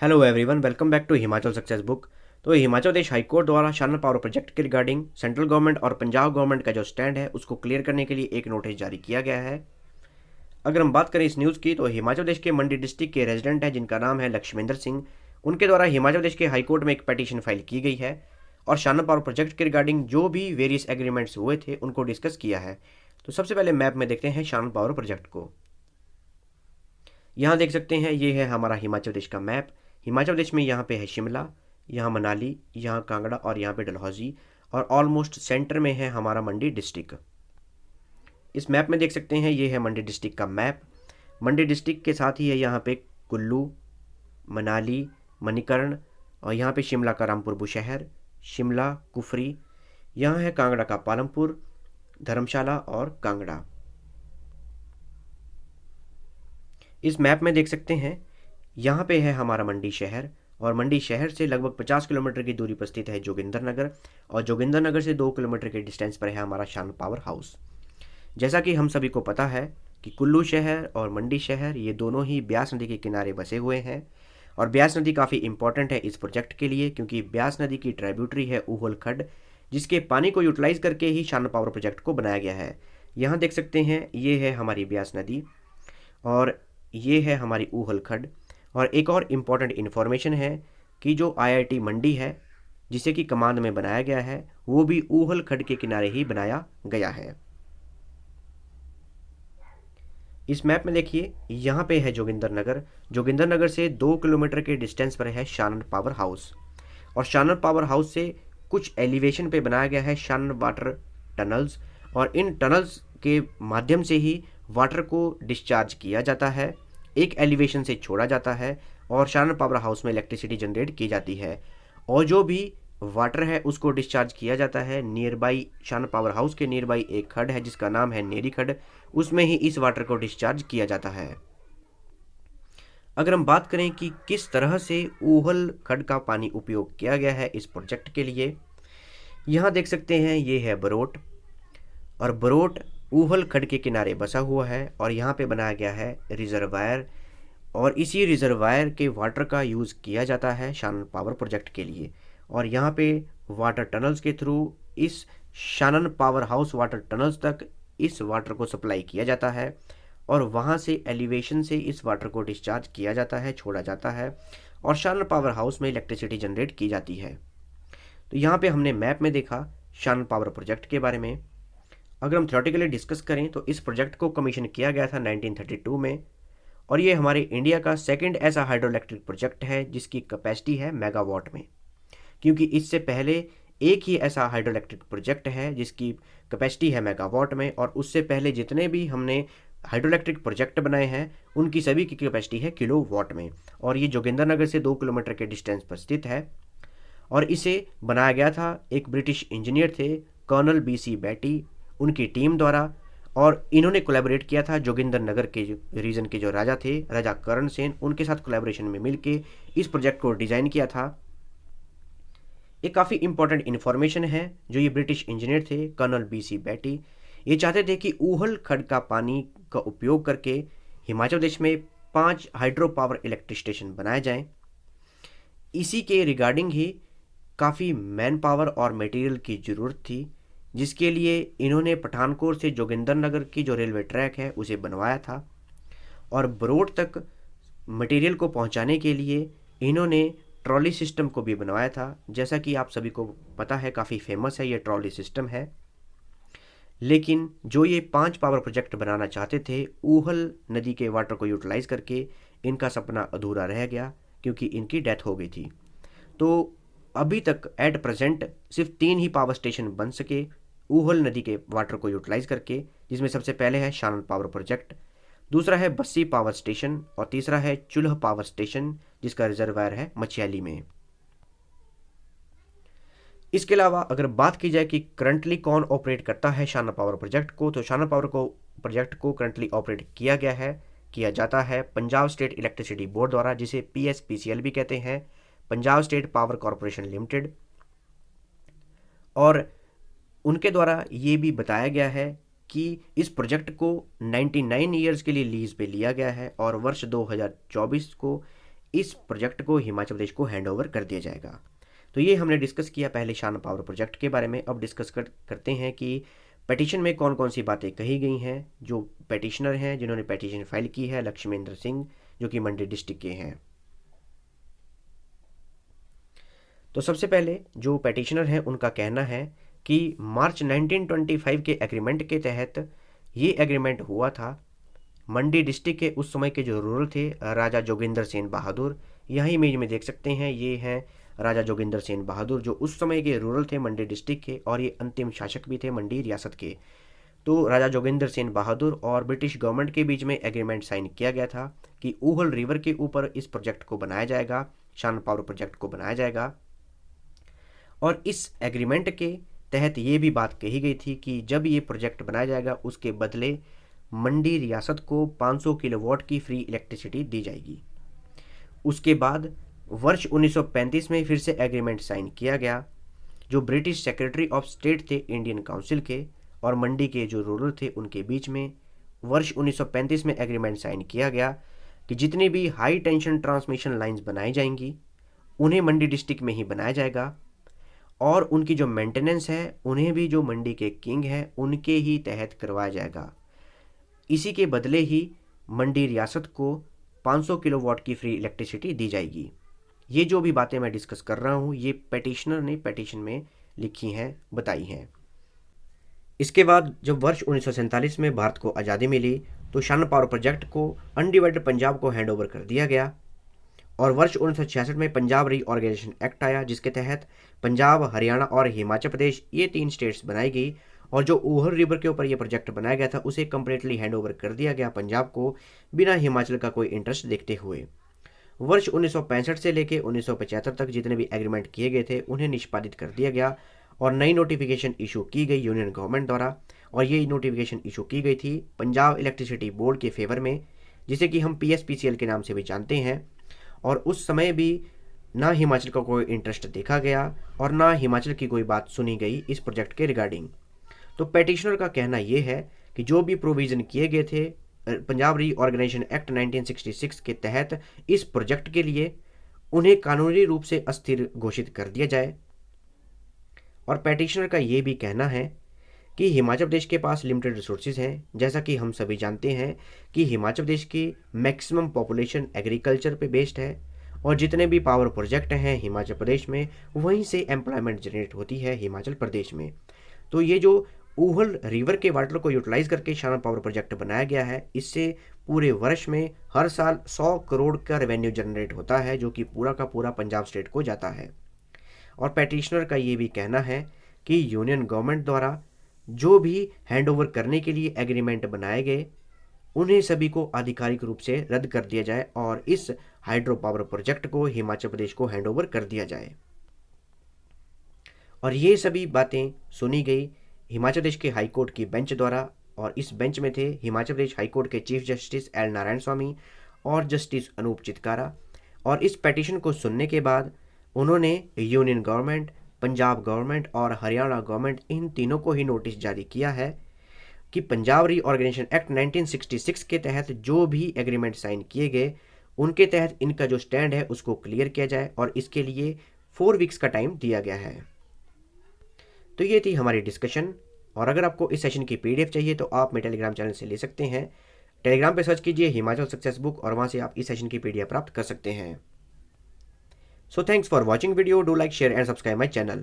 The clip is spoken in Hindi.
Hello everyone, welcome back to Himachal success book. तो हिमाचल प्रदेश हाईकोर्ट द्वारा शानल पावर प्रोजेक्ट के रिगार्डिंग सेंट्रल गवर्नमेंट और पंजाब गवर्नमेंट का जो स्टैंड है उसको क्लियर करने के लिए एक नोटिस जारी किया गया है। अगर हम बात करें इस न्यूज़ की, तो हिमाचल प्रदेश के मंडी डिस्ट्रिक्ट के रेजिडेंट हैं जिनका नाम है लक्ष्मेंद्र सिंह। उनके द्वारा हिमाचल प्रदेश के हाईकोर्ट में एक पटिशन फाइल की गई है और शानल पावर प्रोजेक्ट के रिगार्डिंग जो भी वेरियस एग्रीमेंट्स हुए थे उनको डिस्कस किया है। तो सबसे पहले मैप में देखते हैं शानल पावर प्रोजेक्ट को। यहाँ देख सकते हैं, ये है हमारा हिमाचल प्रदेश का मैप। हिमाचल प्रदेश में यहाँ पे है शिमला, यहाँ मनाली, यहाँ कांगड़ा और यहाँ पे डलहौजी, और ऑलमोस्ट सेंटर में है हमारा मंडी डिस्ट्रिक्ट। इस मैप में देख सकते हैं, ये है मंडी डिस्ट्रिक्ट का मैप। मंडी डिस्ट्रिक्ट के साथ ही है यहाँ पे कुल्लू, मनाली, मणिकर्ण, और यहाँ पे शिमला का रामपुर बुशहर, शिमला, कुफरी, यहाँ है कांगड़ा का पालमपुर, धर्मशाला और कांगड़ा। इस मैप में देख सकते हैं, यहाँ पे है हमारा मंडी शहर, और मंडी शहर से लगभग 50 किलोमीटर की दूरी पर स्थित है जोगिंदरनगर, और जोगिंदरनगर से 2 किलोमीटर के डिस्टेंस पर है हमारा शान पावर हाउस। जैसा कि हम सभी को पता है कि कुल्लू शहर और मंडी शहर ये दोनों ही ब्यास नदी के किनारे बसे हुए हैं, और ब्यास नदी काफ़ी इंपॉर्टेंट है इस प्रोजेक्ट के लिए, क्योंकि ब्यास नदी की ट्राइब्यूटरी है ऊहल खड्ड, जिसके पानी को यूटिलाइज करके ही शान पावर प्रोजेक्ट को बनाया गया है। यहाँ देख सकते हैं, ये है हमारी ब्यास नदी और ये है हमारी ऊहल खड्ड। और एक और इम्पॉर्टेंट इन्फॉर्मेशन है कि जो आईआईटी मंडी है जिसे कि कमांड में बनाया गया है, वो भी ऊहल खड्ड के किनारे ही बनाया गया है। इस मैप में देखिए, यहाँ पे है जोगिंदरनगर। जोगिंदरनगर से 2 किलोमीटर के डिस्टेंस पर है शानन पावर हाउस, और शानन पावर हाउस से कुछ एलिवेशन पे बनाया गया है शानन वाटर टनल्स, और इन टनल्स के माध्यम से ही वाटर को डिस्चार्ज किया जाता है, एक एलिवेशन से छोड़ा जाता है, और शानन पावर हाउस में इलेक्ट्रिसिटी जनरेट की जाती है। और जो भी वाटर है उसको डिस्चार्ज किया जाता है near by, Shanan power house के नियर बाई एक खड्ड है जिसका नाम है नेरी खड्ड, उसमें ही इस वाटर को डिस्चार्ज किया जाता है। अगर हम बात करें कि किस तरह से ऊहल खड्ड का पानी उपयोग किया गया है इस प्रोजेक्ट के लिए, यहाँ देख सकते हैं, ये है बरोट, और बरोट ऊहल खड्ड के किनारे बसा हुआ है, और यहाँ पे बनाया गया है रिजर्वायर, और इसी रिजर्वायर के वाटर का यूज़ किया जाता है शानन पावर प्रोजेक्ट के लिए। और यहाँ पे वाटर टनल्स के थ्रू इस Shanan power house water tunnels तक इस वाटर को सप्लाई किया जाता है, और वहाँ से एलिवेशन से इस वाटर को डिस्चार्ज किया जाता है, छोड़ा जाता है, और शानन पावर हाउस में इलेक्ट्रिसिटी जनरेट की जाती है। तो यहाँ पे हमने मैप में देखा शानन पावर प्रोजेक्ट के बारे में। अगर हम थ्योरेटिकली डिस्कस करें तो इस प्रोजेक्ट को कमीशन किया गया था 1932 में, और ये हमारे इंडिया का सेकंड ऐसा हाइड्रो इलेक्ट्रिक प्रोजेक्ट है जिसकी कैपेसिटी है मेगावाट में, क्योंकि इससे पहले एक ही ऐसा हाइड्रो इलेक्ट्रिक प्रोजेक्ट है जिसकी कैपेसिटी है मेगावाट में, और उससे पहले जितने भी हमने हाइड्रो इलेक्ट्रिक प्रोजेक्ट बनाए हैं उनकी सभी की कैपेसिटी है किलोवाट में। और ये जोगिंदरनगर से 2 किलोमीटर के डिस्टेंस पर स्थित है, और इसे बनाया गया था एक ब्रिटिश इंजीनियर थे कर्नल BC बैटी, उनकी टीम द्वारा, और इन्होंने कोलैबोरेट किया था जोगिंदरनगर के रीजन के जो राजा थे, राजा करण सेन, उनके साथ कोलैबोरेशन में मिलके इस प्रोजेक्ट को डिज़ाइन किया था। एक काफ़ी इंपॉर्टेंट इन्फॉर्मेशन है, जो ये ब्रिटिश इंजीनियर थे कर्नल BC बैटी, ये चाहते थे कि ऊहल खड्ड का पानी का उपयोग करके हिमाचल प्रदेश में 5 हाइड्रो पावर इलेक्ट्रिक स्टेशन बनाए जाएं। इसी के रिगार्डिंग ही काफ़ी मैन पावर और मटेरियल की ज़रूरत थी, जिसके लिए इन्होंने पठानकोट से जोगिंदरनगर की जो रेलवे ट्रैक है उसे बनवाया था, और बरोड तक मटेरियल को पहुंचाने के लिए इन्होंने ट्रॉली सिस्टम को भी बनवाया था। जैसा कि आप सभी को पता है, काफ़ी फेमस है ये ट्रॉली सिस्टम है। लेकिन जो ये 5 पावर प्रोजेक्ट बनाना चाहते थे ऊहल नदी के वाटर को यूटिलाइज करके, इनका सपना अधूरा रह गया क्योंकि इनकी डेथ हो गई थी। तो अभी तक एट प्रेजेंट सिर्फ 3 ही पावर स्टेशन बन सके ऊहल नदी के वाटर को यूटिलाइज करके, जिसमें सबसे पहले है शानन पावर प्रोजेक्ट, दूसरा है बस्सी पावर स्टेशन, और तीसरा है चुल्ह पावर स्टेशन जिसका रिजर्वायर है मछियाली में। इसके अलावा अगर बात की जाए कि करंटली कौन ऑपरेट करता है शानन पावर प्रोजेक्ट को, तो शानन पावर को प्रोजेक्ट को करंटली ऑपरेट किया जाता है पंजाब स्टेट इलेक्ट्रिसिटी बोर्ड द्वारा, जिसे PSPCL भी कहते हैं, Punjab state power corporation limited. और उनके द्वारा ये भी बताया गया है कि इस प्रोजेक्ट को 99 ईयर्स के लिए लीज पे लिया गया है, और वर्ष 2024 को इस प्रोजेक्ट को हिमाचल प्रदेश को हैंड ओवर कर दिया जाएगा। तो ये हमने डिस्कस किया पहले शान पावर प्रोजेक्ट के बारे में। अब डिस्कस करते हैं कि पिटीशन में कौन कौन सी बातें कही गई हैं। जो पिटिशनर हैं जिन्होंने पिटीशन फाइल की है, लक्ष्मेंद्र सिंह, जो कि मंडी डिस्ट्रिक्ट के हैं। तो सबसे पहले जो पिटिशनर हैं उनका कहना है कि मार्च 1925 के एग्रीमेंट के तहत ये एग्रीमेंट हुआ था। मंडी डिस्ट्रिक्ट के उस समय के जो रूलर थे राजा जोगिंदर सेन बहादुर, यहाँ इमेज में देख सकते हैं, ये हैं राजा जोगिंदर सेन बहादुर जो उस समय के रूरल थे मंडी डिस्ट्रिक्ट के, और ये अंतिम शासक भी थे मंडी रियासत के। तो राजा जोगिंदर सेन बहादुर और ब्रिटिश गवर्नमेंट के बीच में एग्रीमेंट साइन किया गया था कि ऊहल रिवर के ऊपर इस प्रोजेक्ट को बनाया जाएगा, शान पावर प्रोजेक्ट को बनाया जाएगा। और इस एग्रीमेंट के तहत ये भी बात कही गई थी कि जब ये प्रोजेक्ट बनाया जाएगा उसके बदले मंडी रियासत को 500 किलोवाट की फ्री इलेक्ट्रिसिटी दी जाएगी। उसके बाद वर्ष 1935 में फिर से एग्रीमेंट साइन किया गया, जो ब्रिटिश सेक्रेटरी ऑफ स्टेट थे इंडियन काउंसिल के और मंडी के जो रूलर थे उनके बीच में। वर्ष 1935 में एग्रीमेंट साइन किया गया कि जितनी भी हाई टेंशन ट्रांसमिशन लाइंस बनाई जाएंगी उन्हें मंडी डिस्ट्रिक्ट में ही बनाया जाएगा, और उनकी जो मेंटेनेंस है उन्हें भी जो मंडी के किंग हैं उनके ही तहत करवाया जाएगा। इसी के बदले ही मंडी रियासत को 500 किलोवाट की फ्री इलेक्ट्रिसिटी दी जाएगी। ये जो भी बातें मैं डिस्कस कर रहा हूँ ये पिटिशनर ने पिटीशन में लिखी हैं, बताई हैं। इसके बाद जब वर्ष 1947 में भारत को आज़ादी मिली तो शान पावर प्रोजेक्ट को अनडिवाइडेड पंजाब को हैंड ओवर कर दिया गया, और वर्ष 1966 में पंजाब रीऑर्गेनाइजेशन एक्ट आया जिसके तहत पंजाब, हरियाणा और हिमाचल प्रदेश ये 3 स्टेट्स बनाई गई, और जो ऊहल रिवर के ऊपर ये प्रोजेक्ट बनाया गया था उसे कम्प्लीटली हैंड ओवर कर दिया गया पंजाब को, बिना हिमाचल का कोई इंटरेस्ट देखते हुए। वर्ष 1965 से लेकर 1975 तक जितने भी एग्रीमेंट किए गए थे उन्हें निष्पादित कर दिया गया, और नई नोटिफिकेशन इशू की गई यूनियन गवर्नमेंट द्वारा, और ये नोटिफिकेशन इशू की गई थी पंजाब इलेक्ट्रिसिटी बोर्ड के फेवर में, जिसे कि हम PSPCL के नाम से भी जानते हैं। और उस समय भी ना हिमाचल का कोई इंटरेस्ट देखा गया और ना हिमाचल की कोई बात सुनी गई इस प्रोजेक्ट के रिगार्डिंग। तो पिटिशनर का कहना यह है कि जो भी प्रोविज़न किए गए थे पंजाब रीऑर्गेनाइजेशन एक्ट 1966 के तहत इस प्रोजेक्ट के लिए उन्हें कानूनी रूप से अस्थिर घोषित कर दिया जाए। और पिटिशनर का ये भी कहना है कि हिमाचल प्रदेश के पास लिमिटेड रिसोर्सेज हैं। जैसा कि हम सभी जानते हैं कि हिमाचल प्रदेश की मैक्सिमम पॉपुलेशन एग्रीकल्चर पे बेस्ड है, और जितने भी पावर प्रोजेक्ट हैं हिमाचल प्रदेश में वहीं से एम्प्लॉयमेंट जनरेट होती है हिमाचल प्रदेश में। तो ये जो ऊहल रिवर के वाटर को यूटिलाइज करके शान पावर प्रोजेक्ट बनाया गया है, इससे पूरे वर्ष में हर साल 100 करोड़ का रेवेन्यू जनरेट होता है, जो कि पूरा का पूरा पंजाब स्टेट को जाता है। और पिटिशनर का ये भी कहना है कि यूनियन गवर्नमेंट द्वारा जो भी हैंडओवर करने के लिए एग्रीमेंट बनाए गए उन्हें सभी को आधिकारिक रूप से रद्द कर दिया जाए और इस हाइड्रो पावर प्रोजेक्ट को हिमाचल प्रदेश को हैंडओवर कर दिया जाए। और ये सभी बातें सुनी गई हिमाचल प्रदेश के हाई कोर्ट की बेंच द्वारा, और इस बेंच में थे हिमाचल प्रदेश हाई कोर्ट के चीफ जस्टिस एल नारायण स्वामी और जस्टिस अनूप चितकारा। और इस पिटीशन को सुनने के बाद उन्होंने यूनियन गवर्नमेंट, पंजाब गवर्नमेंट और हरियाणा गवर्नमेंट इन तीनों को ही नोटिस जारी किया है कि पंजाब रीऑर्गेनाइजेशन एक्ट 1966 के तहत जो भी एग्रीमेंट साइन किए गए उनके तहत इनका जो स्टैंड है उसको क्लियर किया जाए, और इसके लिए 4 वीक्स का टाइम दिया गया है। तो ये थी हमारी डिस्कशन, और अगर आपको इस सेशन की PDF चाहिए तो आप मेरे टेलीग्राम चैनल से ले सकते हैं। टेलीग्राम पे सर्च कीजिए हिमाचल सक्सेस बुक और वहाँ से आप इस सेशन की PDF प्राप्त कर सकते हैं। So thanks for watching video. Do like, share and subscribe my channel.